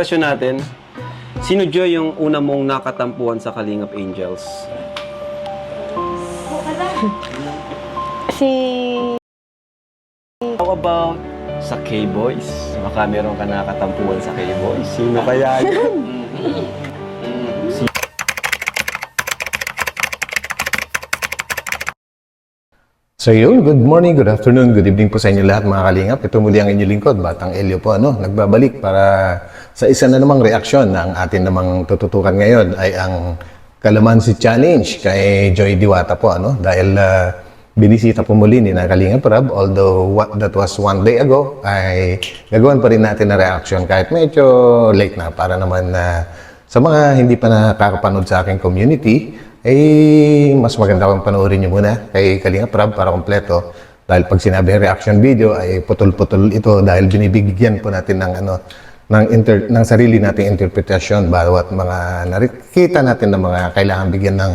Question natin, sino Joy yung una mong nakatampuan sa Kalingap Angels? Si... How about sa K-Boys? Baka meron ka nakatampuan sa K-Boys. Sino kaya yun? So yun, good morning, good afternoon, good evening po sa inyo lahat mga kalingap. Ito muli ang inyong lingkod, Batang Elio po, nagbabalik para sa isa na namang reaksyon na ang atin namang tututukan ngayon ay ang Kalamansi Challenge kay Joy Diwata po, dahil binisita po muli ni na Kalingap Rab, although that was one day ago, ay gagawin pa rin natin na reaction kahit medyo late na para naman sa mga hindi pa nakakapanood sa aking community, mas maganda kung panoorin nyo muna kay Kalingap Rab para kompleto. Dahil pag sinabi reaction video ay putol-putol ito dahil binibigyan po natin ng ng sarili nating interpretasyon bawat mga nakikita natin na mga kailangan bigyan ng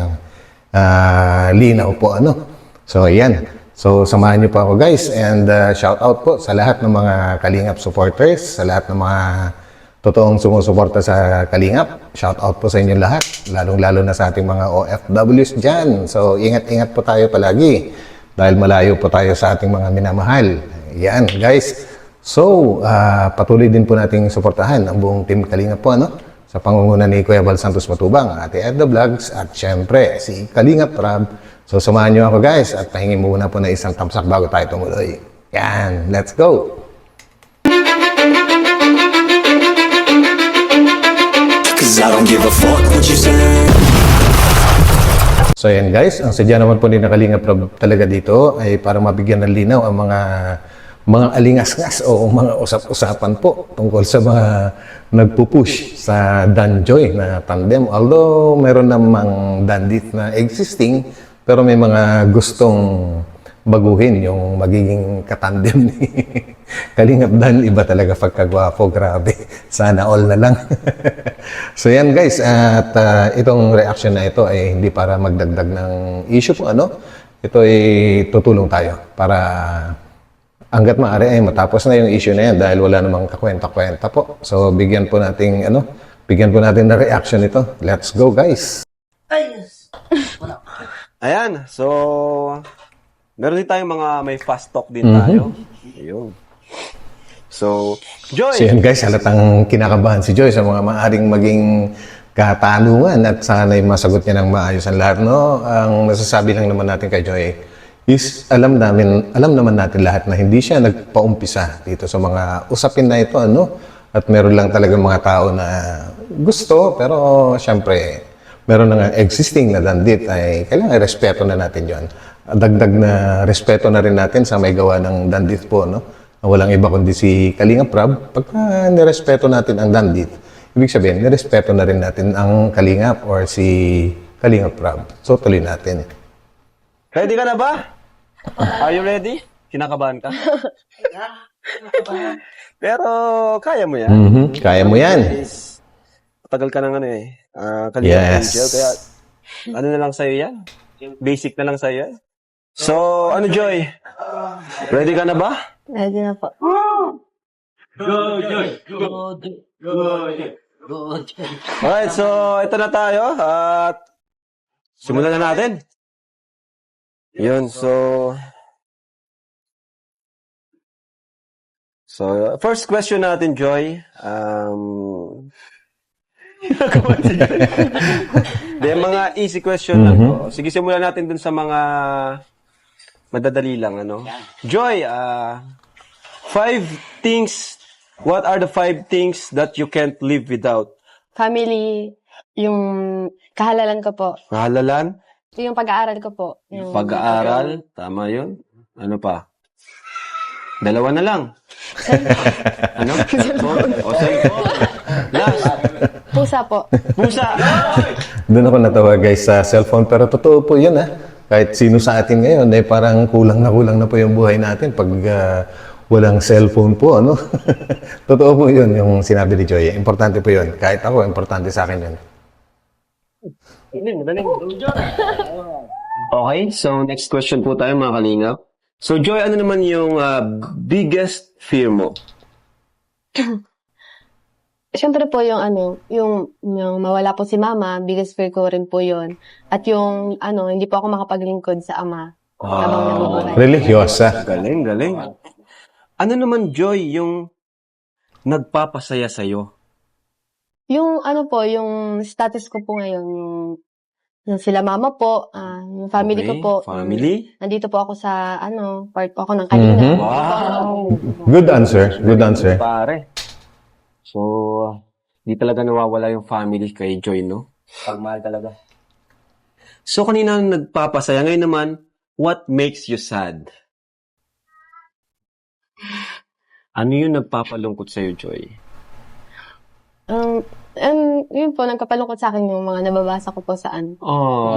linaw po So ayan. So samahan niyo po ako guys and shout out po sa lahat ng mga Kalingap supporters, sa lahat ng mga totoong sumusuporta sa Kalingap. Shout out po sa inyo lahat, lalong-lalo na sa ating mga OFWs dyan. So, ingat-ingat po tayo palagi dahil malayo po tayo sa ating mga minamahal. Yan, guys. So, patuloy din po nating suportahan ang buong team Kalingap po, sa pangunguna ni Kuya Val Santos Matubang, Ate Edna Vlogs, at syempre, si Kalingap Rab. So, samahan niyo ako guys at pahingin muna po na isang tamsak bago tayo tumuloy. Yan, let's go! I don't give a fuck what you say. So yan guys, ang sadya naman po ni Kalingap Rab talaga dito ay para mabigyan ng linaw ang mga alingas-ngas o mga usap-usapan po tungkol sa mga nagpupush sa Dan Joy na tandem. Although meron namang dandit na existing, pero may mga gustong baguhin yung magiging katandem ni Kalingap Dan. Iba talaga pagkagwapo, grabe. Sana all na lang. So yan guys, at itong reaction na ito ay hindi para magdagdag ng issue po, Ito ay tutulong tayo para hanggat maaari ay matapos na yung issue na yan dahil wala namang kakwenta-kwenta po. So bigyan po natin na reaction ito. Let's go guys. Ayan, so meron din tayong mga may fast talk din tayo. Ayun. So, Joy! So yan guys, halatang kinakabahan si Joy sa mga maaring maging katanungan at sana'y masagot niya ng maayos ang lahat, Ang masasabi lang naman natin kay Joy is alam naman natin lahat na hindi siya nagpaumpisa dito sa mga usapin na ito, At meron lang talaga mga tao na gusto, pero syempre, meron na existing na dandit ay kailangan respeto na natin yon. Dagdag na respeto na rin natin sa may gawa ng dandit po, Walang iba kundi si Kalingap Rab. Pagka nirespeto natin ang dandit, ibig sabihin, nirespeto na rin natin ang Kalingap or si Kalingap Rab. So, tuloy natin. Ready ka na ba? Are you ready? Kinakabahan ka? Pero, kaya mo yan. Kaya mo yan. Matagal ka ng Kalingap Yes. Angel, kaya ano na lang sa'yo yan? Basic na lang sa'yo yan? So, Joy? Ready ka na ba? Ready na po. Alright, so ito na tayo at simulan na natin. Yun, so first question natin, Joy. Mga easy question lang to. Sige, simulan natin dun sa mga madadali lang, Joy, what are the 5 things that you can't live without? Family, yung kahalalan ko po. Mahalalan? Yung pag-aaral ko po. Yung Pag-aaral? Tama yun. Ano pa? Dalawa na lang. Cellphone? O cellphone? Last. pusa po. Pusa! Doon ako natawa guys sa cellphone, pero totoo po yun Kahit sino sa atin ngayon, parang kulang na po yung buhay natin pag walang cellphone po, Totoo po yun, yung sinabi ni Joy. Importante po yun. Kahit ako, importante sa akin yun. Okay, so next question po tayo mga kalingap. So Joy, ano naman yung biggest fear mo? Siyempre po yung yung mawala po si mama, biggest fear ko rin po yun. At yung hindi po ako makapaglingkod sa ama habang nabubuhay. Religyosa. Galing, galing. Ano naman, Joy, yung nagpapasaya sa'yo? Yung yung status ko po ngayon, yung sila mama po, yung family ko Okay, po. family? Nandito po ako sa part po ako ng Kalinga. Wow! Good answer. Good answer. Pare. So, di talaga nawawala yung family kay Joy, no? Pagmahal talaga. So, kanina nagpapasaya. Ngayon naman, what makes you sad? Ano yung nagpapalungkot sa'yo, Joy? Yun po, nagkapalungkot sa akin yung mga nababasa ko po saan. Oh,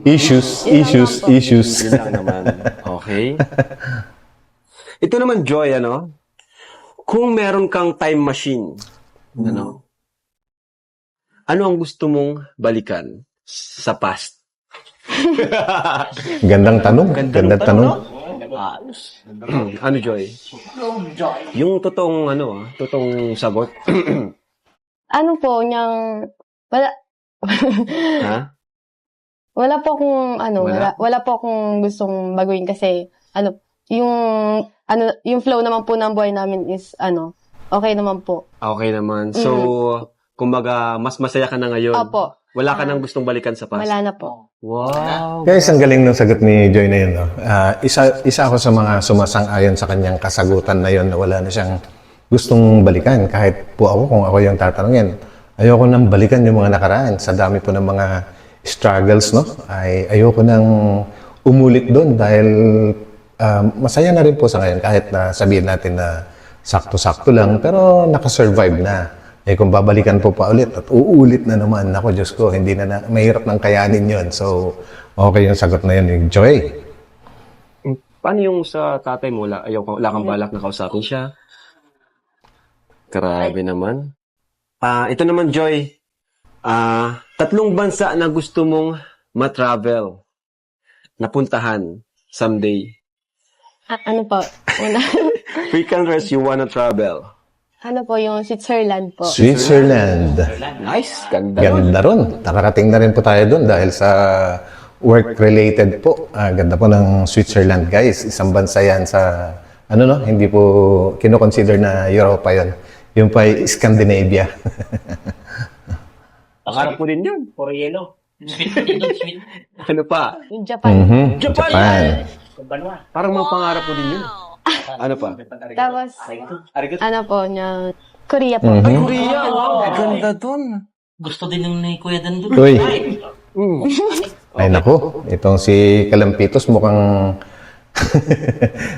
Issues. Yun lang po. Issues. yun lang naman. Okay. Ito naman, Joy, kung meron kang time machine, ano ang gusto mong balikan sa past? Gandang tanong. Gandang tanong. Ano, Joy? Yung totoong, totoong sagot. Ano po, wala, Ha? wala po akong, Wala? wala po akong gustong baguhin kasi, yung flow naman po ng buhay namin is, okay naman po. Okay naman. So, kumbaga, mas masaya ka na ngayon. Opo. Wala ka nang gustong balikan sa past. Wala na po. Wow. Guys, ang galing ng sagot ni Joy na yun. No? Isa ako sa mga sumasang-ayon sa kanyang kasagutan na yun na wala na siyang gustong balikan. Kahit po ako, kung ako yung tatanungin, ayoko nang balikan yung mga nakaraan. Sa dami po ng mga struggles, no? Ayoko nang umulit doon dahil masaya na rin po sa ngayon kahit na sabihin natin na sakto-sakto lang pero nakasurvive na. Kung babalikan po pa ulit at uulit na naman, ako Diyos ko, hindi na mahirap nang kayanin yon. So, okay yung sagot na yun. Joy. Paano yung sa tatay mo? Wala kang balak na kausapin siya? Grabe naman. Ito naman, Joy. 3 bansa na gusto mong ma-travel, napuntahan someday. Ano po? Una, Three countries you wanna travel. yung Switzerland po. Switzerland. Nice. Ganda. Ganda ron. Nakarating na rin po tayo doon dahil sa work-related po. Ganda po ng Switzerland, guys. Isang bansa yan sa, hindi po kinoconsider na Europa yon. Yung pa ay Scandinavia. Pangarap ko din yun. Puro yelo. Ano pa? Yung Japan. Japan. Parang mga pangarap ko din yun. Ano pa? Tapos, Korea po. Ay, Korea. Wow. Ganda dun. Gusto din yung ni Kuya Dan doon. Uy. Ay nako, itong si Kalampitos mukhang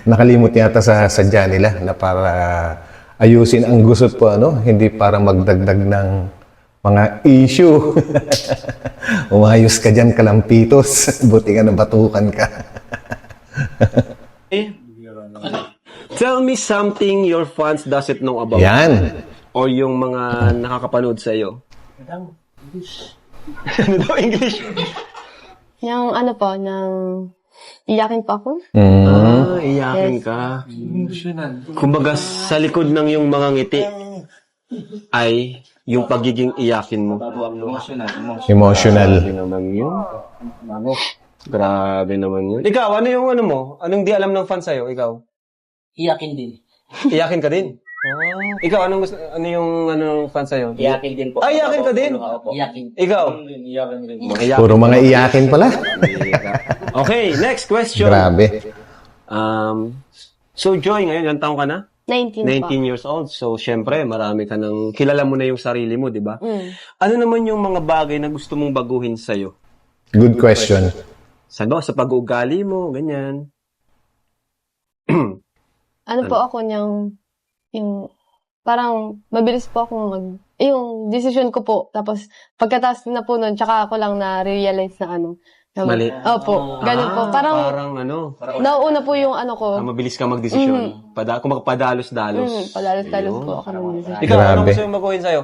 nakalimot yata sa sadya nila na para ayusin ang gusot po, hindi para magdagdag ng mga issue. Umayos ka dyan, Kalampitos. Buti nga nabatukan ka. Tell me something your fans doesn't know about. Yan. O yung mga nakakapanood sa iyo. Ano daw English? Yung iyakin po ako. Iyakin ka. Kumbaga sa likod ng yung mga ngiti ay yung pagiging iyakin mo. Emotional. Grabe naman yun. Grabe naman yun. Ikaw, ano yung mo? Anong di alam ng fans sa'yo? Ikaw? Iyakin din. Iyakin ka din? Ikaw, ano yung fans sa'yo? Iyakin din po. Ay, iyakin ka din? Iyakin. Ikaw? Iyakin. Puro mga iyakin pala. Okay, next question. Grabe. So, Joy, ngayon, ilang taong ka na? 19 po. 19 years old. So, syempre, marami ka nang, kilala mo na yung sarili mo, di ba? Ano naman yung mga bagay na gusto mong baguhin sa'yo? Good question. Sa pag-uugali mo, ganyan. Po ako yung parang mabilis po akong yung decision ko po. Tapos pagkatapos na po nun, tsaka ako lang na-realize na Mali. Opo, ganun po. Parang nauuna po yung ko. Mabilis ka magdesisyon. Kung magpadalos-dalos. Padalos-dalos po ako ng decision. Ikaw, ano Grabe. gusto mong baguhin sa'yo?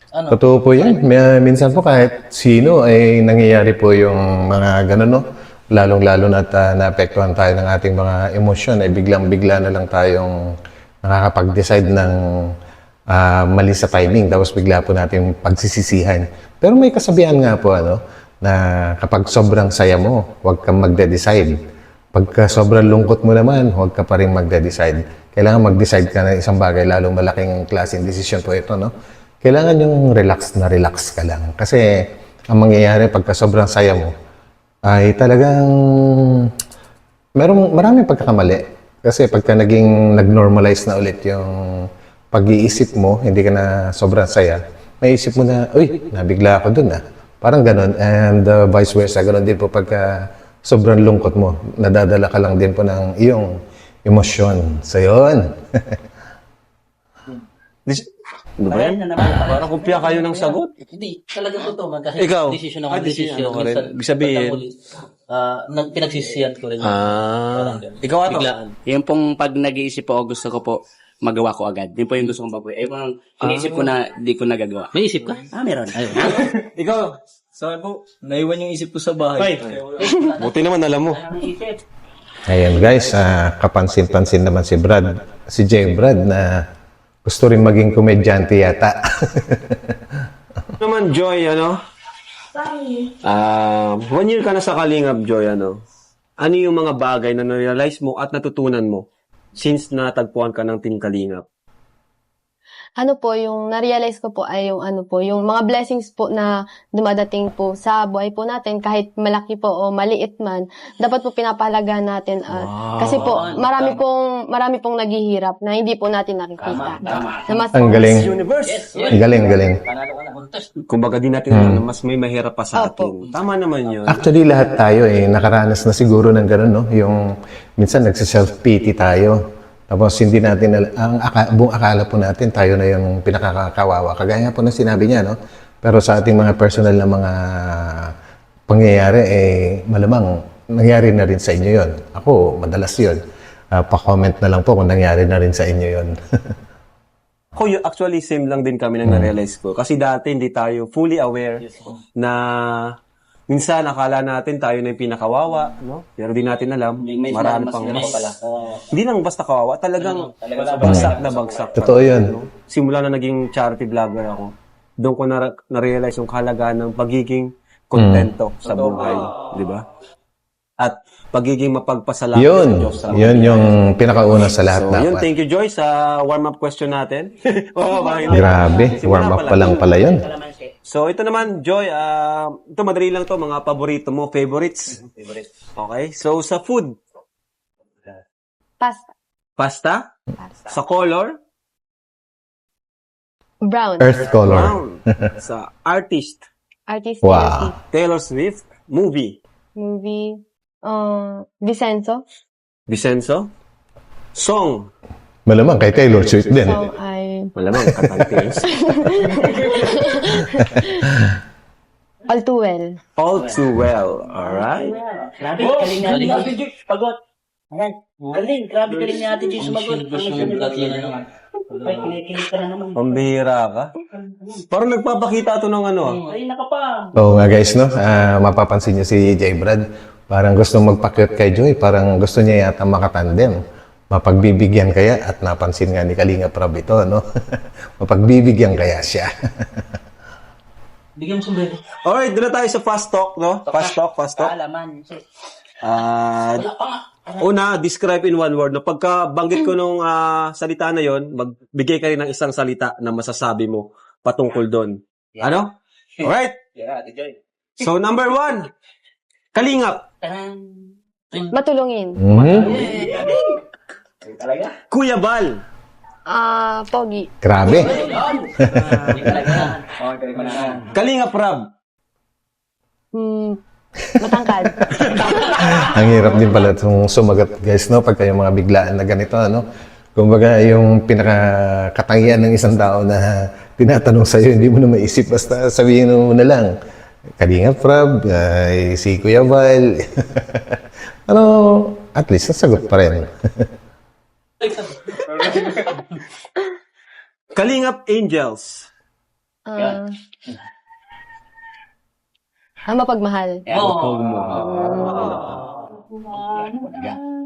Totoo po yan. Minsan po kahit sino ay nangyayari po yung mga ganun, no? Lalong-lalo na naapektuhan tayo ng ating mga emosyon ay biglang-bigla na lang tayong nakakapag-decide ng mali sa timing, tapos bigla po natin pagsisisihan. Pero may kasabihan nga po, ano, na kapag sobrang saya mo, huwag kang magde-decide. Pagka sobrang lungkot mo naman, huwag ka pa rin magde-decide. Kailangan mag-decide ka ng isang bagay, lalong malaking klaseng desisyon po ito, no? Kailangan yung relax ka lang. Kasi ang mangyayari pagka sobrang saya mo, ay talagang maraming pagkakamali. Kasi pagka nag-normalize na ulit yung pag-iisip mo, hindi ka na sobrang saya, may isip mo na, uy, nabigla ako dun ah. Parang ganun. And vice versa, ganun din po pagka sobrang lungkot mo, nadadala ka lang din po ng iyong emosyon. So yun. Ano ba yan? Parang kumpya kayo ng sagot. Hindi, talagang totoo man. Kasi Ikaw? desisyon ako, Desisyon desisyon. ako rin. Ibig sabihin? Pinagsisiyan ko rin. Ikaw ato. Biglaan. Yung pong pag nag-iisip po, gusto ko po magawa ko agad. Yun po yung gusto kong baboy. Yung iniisip ko na di ko nagagawa. May isip ka? Meron. Ayun. Ikaw. Sa akin po, naiwan yung isip ko sa bahay. Buti naman alam mo. Ayan guys, kapansin-pansin naman si J. Brad na gusto rin maging komedyante yata. Naman, Joy, ano? 1 year ka na sa Kalingap, Joy, ano? Ano yung mga bagay na na-realize mo at natutunan mo since natagpuan ka ng Team Kalingap? Ano po, yung na-realize ko po ay yung ano po, yung mga blessings po na dumadating po sa buhay po natin, kahit malaki po o maliit man, dapat po pinapahalagaan natin. Kasi po, marami pong naghihirap na hindi po natin nakikita. Na mas, Ang galing. Universe! Ang galing. Kumbaga din natin alam na mas may mahirap pa sa Opo. atin. Tama naman yun. Actually, lahat tayo nakaranas na siguro ng gano'n, no? Yung minsan nagsa-self-pity tayo. Tapos hindi natin, buong akala po natin tayo na yung pinakakawawa. Kagaya nga po ng sinabi niya, no? Pero sa ating mga personal na mga pangyayari, malamang nangyari na rin sa inyo yon. Ako, madalas yun. Pa-comment na lang po kung nangyari na rin sa inyo yon. Ako, actually, same lang din kami nang na-realize ko. Kasi dati hindi tayo fully aware na minsan nakala natin tayo na yung pinakawawa, no? Pero di natin alam, marami pang hindi lang basta kawawa, talagang bagsak na bagsak. Totoo yun. No? Simula na naging charity vlogger ako, doon ko na-realize yung kahalagaan ng pagiging kontento sa buhay, di ba? At pagiging mapagpasalamat Yun. sa Diyos. Yun yung pinakauna sa lahat So, yun, dapat. thank you, Joy, sa warm-up question natin. Grabe, warm up pa lang pala yun. So, ito naman, Joy, ito madali lang to, mga paborito mo, favorites. Okay, so sa food, pasta. pasta? Sa color? Brown. Earth color. Brown. Sa artist? Artist. Wow. Taylor Swift? Movie? Movie. Vicenzo. Vicenzo? Song? Malamang kay Taylor Swift din. Song ay Malamang, katantis. All Too Well. All Too Well. Alright. Grabe, galing natin. Pagod. Galing, grabe galing natin yung sumagot. Ay, kinikilig ka na naman. Pambihira ka. Parang nagpapakita ito ng ano. Ay, naka pa. Oo nga guys, no? Mapapansin niyo si J. Brad. Parang gusto magpa-cute kay Joy. Parang gusto niya yata makatandem. Mapagbibigyan kaya at napansin nga ni Kalinga Prab ito, no? Mapagbibigyan kaya siya. Bigyan mo sombrero. Alright, doon na tayo sa fast talk, no? Fast talk. Alaman. Una, describe in one word. No? Pagka banggit ko nung salita na yon, magbigay ka rin ng isang salita na masasabi mo patungkol doon. Ano? Alright? So, number 1, Kalingap. Matulungin. Kuya Bal. Pogi. Grabe. Kalingap Rab. Matangkad. Ang hirap din pala itong sumagot guys, no? Pagka yung mga biglaan na ganito, ano? Kumbaga yung pinakakatangian ng isang tao na tinatanong sa'yo, hindi mo na maisip, basta sabihin mo na lang, Kalingap Rab, si Kuya Val. Ano, at least nasagot pa rin. Kalingap Angels. Mapagmahal.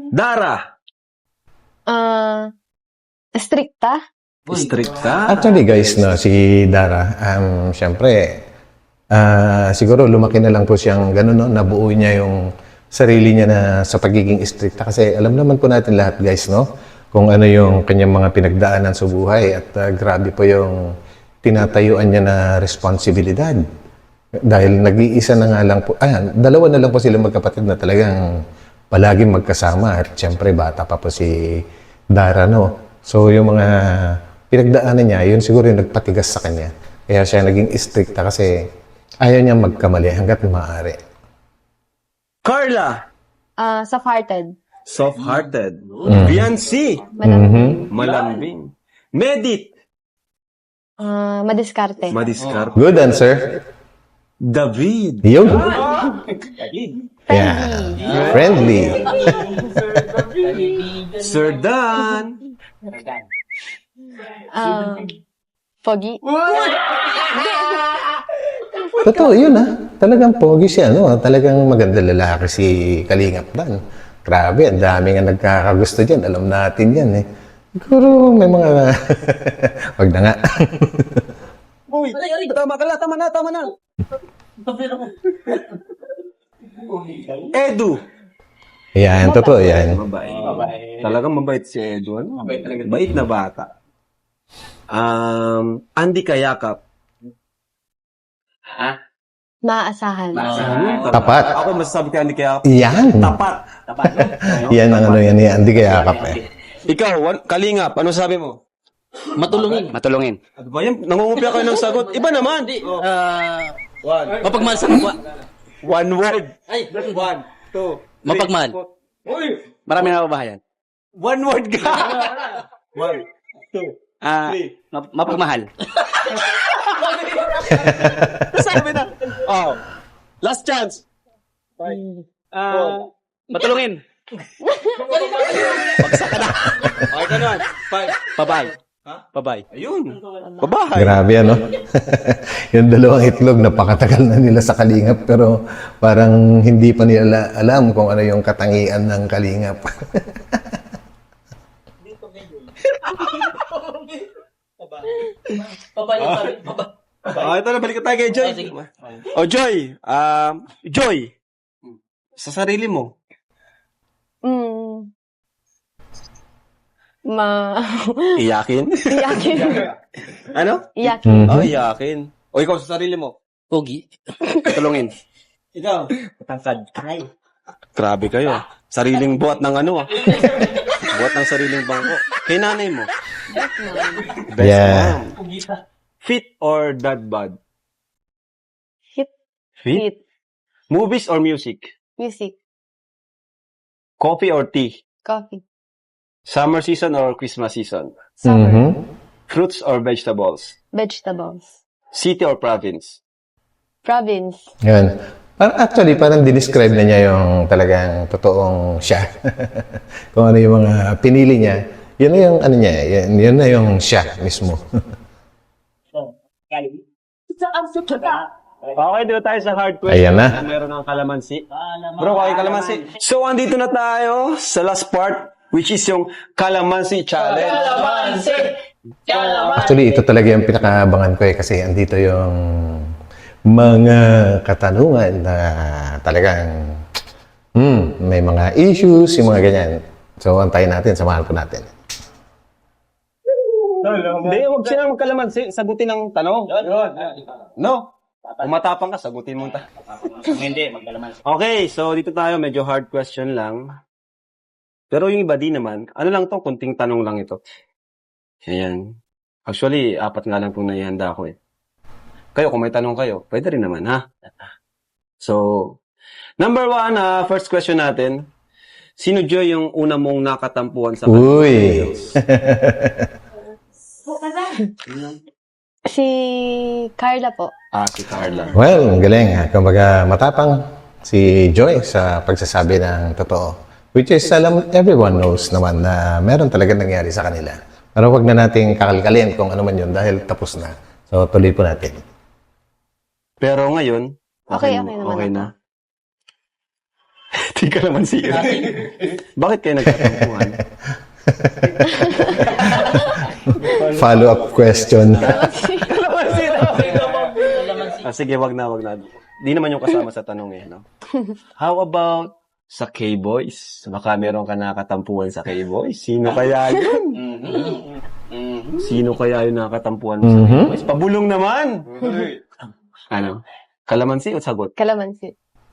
Dara. Stricta. Stricta. Actually guys, no, si Dara, syempre, siguro lumaki na lang po siyang gano'n, no, nabuo niya yung sarili niya na sa pagiging stricta. Kasi alam naman po natin lahat guys, no, kung ano yung kanyang mga pinagdaanan sa buhay at grabe po yung tinatayuan niya na responsibilidad. Dahil nag-iisa na nga lang po, dalawa na lang po sila magkapatid na talagang palaging magkasama at syempre bata pa po si Dara, no. So yung mga pinagdaanan niya, yun siguro yung nagpatigas sa kanya. Kaya siya naging stricta kasi ayaw niya magkamali hanggat maaari. Carla. Soft-hearted. Soft-hearted. Biancy. Malambing. Medit. Madiskarte. Madiskarte. Good answer. David. Yun. Yeah. Friendly. Sir Dan. Pogi. Totoo yun Talagang pogi siya, no? Talagang maganda lalaki si Kalingap Dan. Grabe, ang dami nga nagkakagusto dyan. Alam natin yan eh. Siguro may mga... Wag na nga. Uy, tama ka lang. Tama na. Edu. Yan, totoo yan. Mabait. Talagang mabait si Edu. Ano? Mabait na bata. Andy Kayakap. Maaasahan. Tapat. Ako masasabi kay Andy Kayakap. Yan. Tapat. Yan ang ano yan. Hindi kaya yakap eh. Ikaw, Kalingap, ano sabi mo? Matulungin. Ano ba yan? Nangungupya kayo ng sagot. Iba naman. Mapagmahal sa kapwa. One word. Ay, 1, 2, Mapagmahal. Uy! Marami na babahayan. One word ka! 1, 2, Mapagmahal. sabi na. Oh. Last chance. Matulungin. Bagsak ka na. Okay ka nun. 5. Babay. Babay. Ayun. Babahay. Grabe ano. Yung dalawang itlog, napakatagal na nila sa Kalingap pero parang hindi pa nila alam kung ano yung katangian ng Kalingap. Okay, ito na. Balik tayo kay Joy. Oh, Joy. Joy. Sa sarili mo. Iyakin? Iyakin. Ano? Iyakin. Oh, iyakin. O, ikaw sa sarili mo. Pogi. Matulungin. Ikaw. Matangkad. Ay. Grabe kayo. Sariling buhat ng ano buhat ng sariling bangko. Kay nanay mo. Best Yeah. mom. Fit or dad bod? Hit. Fit? Hit. Movies or music? Music. Coffee or tea? Coffee. Summer season or Christmas season? Summer. Fruits or vegetables? Vegetables. City or province? Province. Yun. Actually, parang dinescribe na niya yung talagang totoong siya. Kung ano yung mga pinili niya, yun na yung ano niya, yun na yung siya mismo. Okay, dito tayo sa hard question. Ayan na. Meron ng kalamansi. Bro, okay kalamansi. So, andito na tayo sa last part, which is yung kalamansi challenge. Actually, ito talaga yung pinakaabangan ko kasi andito yung mga katanungan na talagang may mga issues, yung mga ganyan. So, antayin natin, samahan po natin. Hindi, huwag siya magkalamansi. Sagutin ang tanong. No? Kung matapang ka, sagutin mo. Hindi, magkalaman. Okay, so dito tayo, medyo hard question lang. Pero yung iba di naman, ano lang to, kunting tanong lang ito. Ayan. Actually, 4 nga lang itong naihanda ko eh. Kayo, kung may tanong kayo, pwede rin naman, ha? So, number 1, first question natin. Sino, Joy, yung una mong nakatampuhan sa Uy! Si Carla po. Si Carla. Well, ang galing. Kumbaga, matapang si Joy sa pagsasabi ng totoo. Which is, everyone knows naman na meron talaga nangyari sa kanila. Pero wag na nating kakalkalin kung ano man yun dahil tapos na. So, tuloy po natin. Pero ngayon, Okay naman okay ako. na. Di ka naman siya. Bakit kayo nagtatampuhan? follow-up question. Sige, wag na. Di naman yung kasama sa tanong eh, no? How about sa K-Boys? Baka meron ka nakatampuhan sa K-Boys. Sino kaya yun? Sino kaya yung nakatampuhan mo sa K-Boys? Pabulong naman! Ano? Kalamansi o sagot? Kalamansi.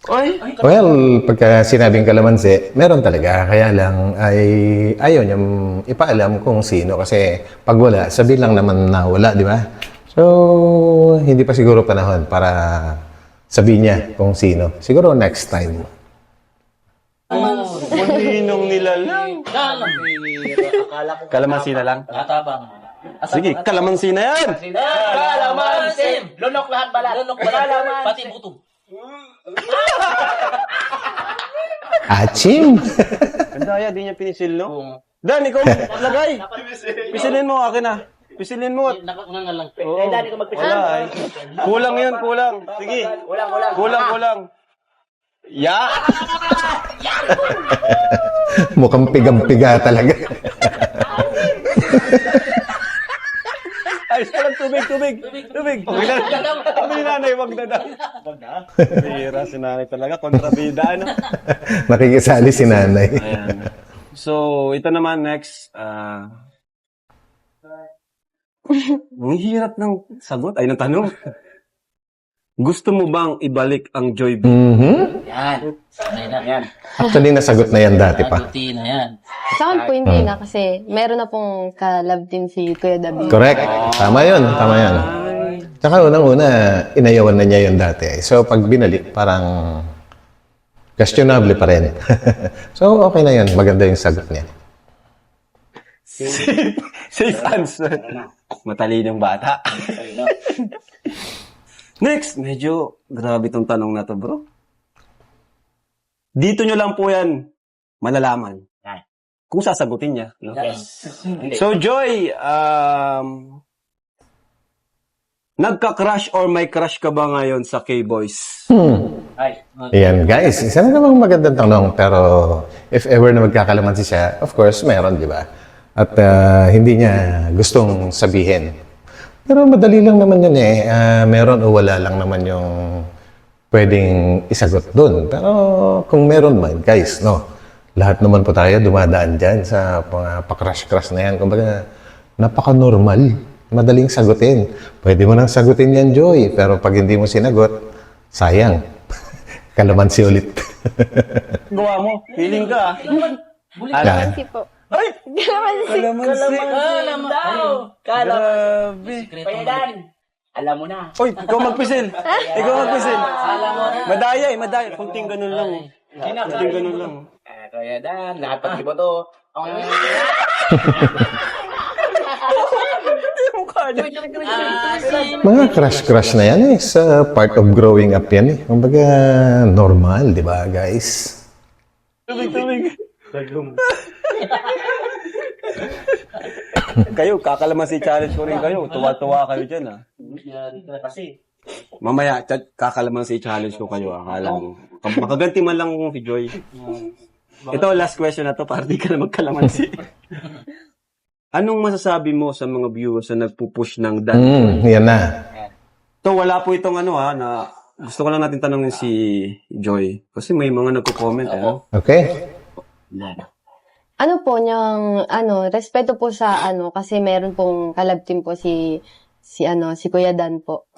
Oy! Well, pagka sinabing kalamansi, meron talaga. Kaya lang ay ayaw niyang ipaalam kung sino. Kasi pag wala, sabi lang naman na wala, di ba? So, hindi pa siguro panahon para sabihin niya kung sino. Siguro next time. Maninong nila lang. Akala ko Kalamansi na lang? katabang. Sige, kalamansi na yan! Kalamansi! Lunok lahat balat. Lunok balat. Pati buto. Achim! Ang daya, di niya pinisil, no? Dan, ikaw lagay! Pisilin mo, akin na. Pisilin mo. Nakakunan na lang. Oo. Dali ko magpisil. Wala eh. Kulang yun, kulang. Sige. Kulang. Ya! Mukhang pigang-piga talaga. Ay, salang tubig. Okay na. Sabi ni nanay, wag na daw. Bira, si nanay talaga. Kontrabida, ano? Nakikisali si nanay. Ayan. So, ito naman next. Ang hirap ng sagot. Ay, ng tanong. Gusto mo bang ibalik ang Joy B? Yan. Sanay na yan. Actually, nasagot na yan dati pa. Rutina na yan. Sa akin po hindi na kasi meron na pong ka-love team si Kuya David. Correct. Tama yun. Tsaka unang-una, inayawan na niya yun dati. So, pag binalik, parang questionable pa rin. So, okay na yun. Maganda yung sagot niya. Safe answer. Matalinong bata. Next, medyo grabe tong tanong na to, bro. Dito nyo lang po yan malalaman. Kung sasagutin niya. No? Yes. So, Joy, nagka-crush or may crush ka ba ngayon sa K-Boys? Ay. Ayan, guys. Isa na namang magandang tanong. Pero, if ever na magkakalamansi siya, of course, meron, di ba? At hindi niya gustong sabihin. Pero madali lang naman yun eh. Meron o wala lang naman yung pwedeng isagot dun. Pero kung meron man, guys, no, lahat naman po tayo dumadaan dyan sa mga pakrush-crush na yan. Kumbaga, napaka-normal. Madaling sagutin. Pwede mo nang sagutin yan, Joy. Pero pag hindi mo sinagot, sayang. Kalamansi ulit. Gawa mo. Feeling ka. Kalamansi po. Ay! Kalamansi. Kalaman. Grabe. Kaya Dan, alam mo na. Uy, ikaw magpisil. Alam mo na. Madaya. Kunting ganun lang. Kunting ganun lang. Kaya Dan, lahat pag iba to. Mga crush-crush na yan eh. Sa part of growing up yan eh. Kumbaga, normal, di ba, guys? Tubig. Kayo, kakalamansi challenge ko rin kayo. Tuwa-tuwa kayo dyan, ah. Kasi, Mamaya, kakalamansi challenge ko kayo, akala mo. Makaganti man lang kung si Joy. Ito, last question na to, para di ka na magkalamansi. Anong masasabi mo sa mga viewers na nagpupush ng Dan? Yan na. So, wala po itong na gusto ko lang natin tanongin si Joy. Kasi may mga nagko-comment, Okay? Ano po niyang respeto po sa kasi meron pong ka-love team po si Kuya Dan po.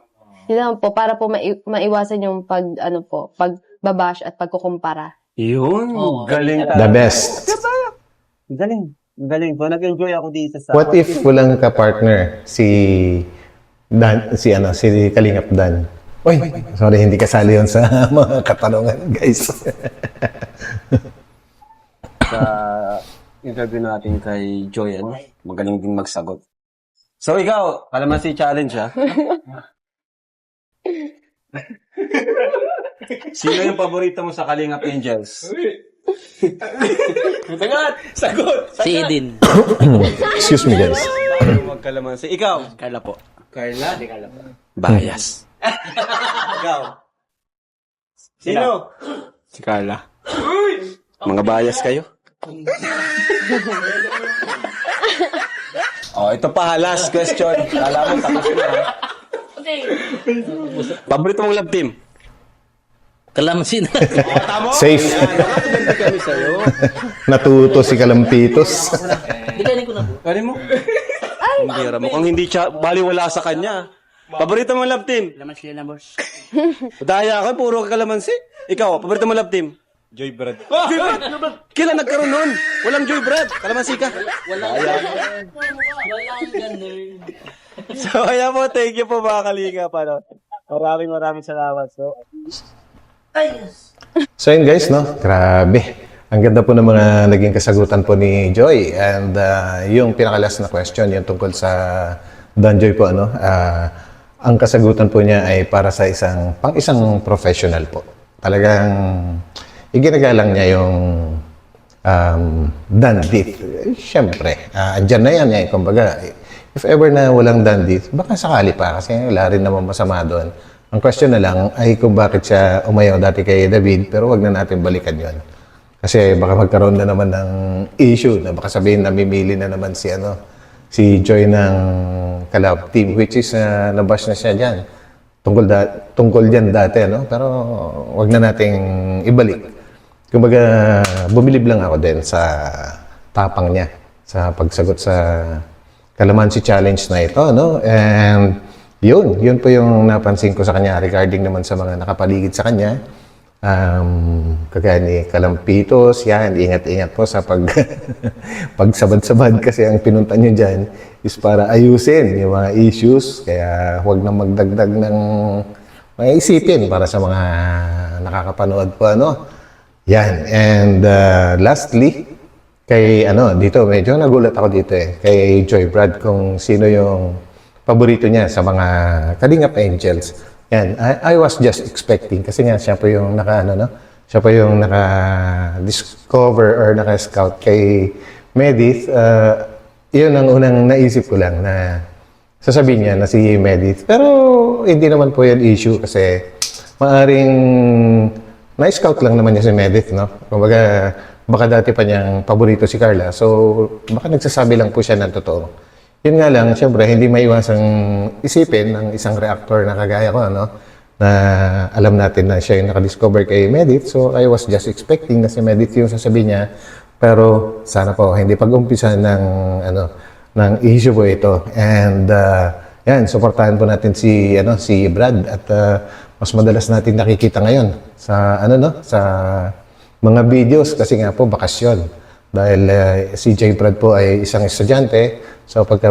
Yun lang po para po maiwasan yung pagbabash at pagkukumpara. Yun, galing The best. Galing po. Nag-enjoy ako dito sa... What if walang ka-partner si Kalingap Dan? Uy, sorry, hindi kasali yun sa mga katanungan, guys. Sa interview natin kay Joy, magaling din magsagot. So, ikaw, kalamansi challenge, ha? Sino yung paborito mo sa Kalingap Angels? Sagot! si Eden. Excuse me, guys. Huwag kalamansi. Ikaw? Carla po. Carla? Hindi ka alam. Bias. Ikaw? Sino? Si Carla. Mga bias kayo? Oh, ito pa, last question. Kala mo, tapos na. Ha? Paborito mong love team? Kalamansin. Tama? Safe. Nakatulad kami sa'yo. Natuto si Kalampitos. Hindi kanin ko na po. Kani mo? Hindi, mukhang hindi siya, baliwala sa kanya. Paborito mong love team? Laman sila na, boss. Daya ka, puro kalamansi. Ikaw, paborito mong love team? Joy Brad. Joy Bread! Kailan nagkaroon nun? Walang Joy Bread. Kalamansi ka. Walang ganun. So, ayan po, thank you po mga kalinga. Maraming salamat. So, So yun guys, no? Grabe. Ang ganda po ng mga naging kasagutan po ni Joy. And yung pinakalas na question, yung tungkol sa Dan Joy po, ano? Ang kasagutan po niya ay para sa isang professional po. Talagang iginagalang niya yung dandit. Siyempre, andyan na yan. Kumbaga, if ever na walang dandit, baka sakali pa kasi wala rin naman masama doon. Ang question na lang ay kung bakit siya umayaw dati kay David, pero wag na natin balikan yon. Kasi baka magkaroon na naman ng issue na baka sabihin na mimili na naman si Joy ng Kalab team, which is nabash na siya dyan. Tungkol dyan dati, no? Pero wag na nating ibalik. Kumbaga, bumilib lang ako din sa tapang niya sa pagsagot sa Kalamansi Challenge na ito, no? And yun po yung napansin ko sa kanya regarding naman sa mga nakapaligid sa kanya. Kagaya ni Kalampitos, yan, ingat-ingat po sa pagsabad-sabad kasi ang pinunta nyo dyan is para ayusin yung mga issues. Kaya huwag na magdagdag ng mga isipin para sa mga nakakapanood po, ano. Yan. And lastly, kay dito, medyo nagulat ako dito kay Joy Brad kung sino yung paborito niya sa mga Kalingap Angels. Yan, I was just expecting kasi nga siya po yung siya po yung naka-discover or naka-scout kay Medith. Yun ang unang naisip ko lang na sasabihin niya na si Medith. Pero hindi naman po yan issue kasi maaring na-scout lang naman niya si Medith, no? Kumbaga, baka dati pa niyang paborito si Carla. So, baka nagsasabi lang po siya ng totoo. Yun nga lang, siyempre, hindi maiwasang isipin ng isang reactor na kagaya ko, na alam natin na siya yung nakadiscover kay Medith. So, I was just expecting na si Medith yung sasabihin niya. Pero, sana po, hindi pag-umpisa ng issue po ito. And, yan, supportahan po natin si Brad. At mas madalas natin nakikita ngayon sa, sa mga videos kasi nga po, bakasyon. Dahil si J. Brad po ay isang estudyante. So pagka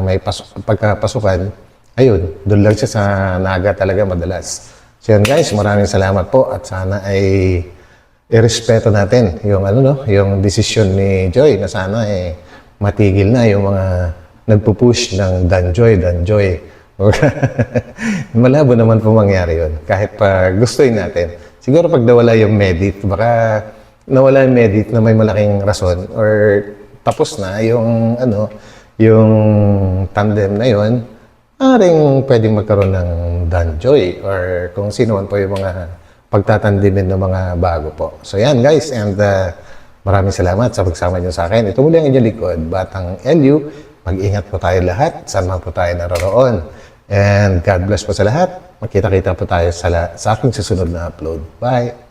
may pagkapasukan, ayun, doon lang siya sa Naga talaga madalas. So yan guys, maraming salamat po at sana ay irespeto natin yung yung desisyon ni Joy na sana matigil na yung mga nagpo-push ng Dan Joy. Malabo naman po mangyari yun kahit pa gustuin natin. Siguro pag nawala yung Medith, baka nawala yung Medith na may malaking rason or tapos na yung yung tandem na yun, maaaring pwedeng magkaroon ng Dan Joy or kung sino man po yung mga pagtatandimin ng mga bago po. So yan guys, and maraming salamat sa pagsama nyo sa akin. Ito muli ang inyong likod, Batang LU. Mag-ingat po tayo lahat, saan man po tayo naroroon. And God bless po sa lahat. Magkita-kita po tayo sa aking susunod na upload. Bye!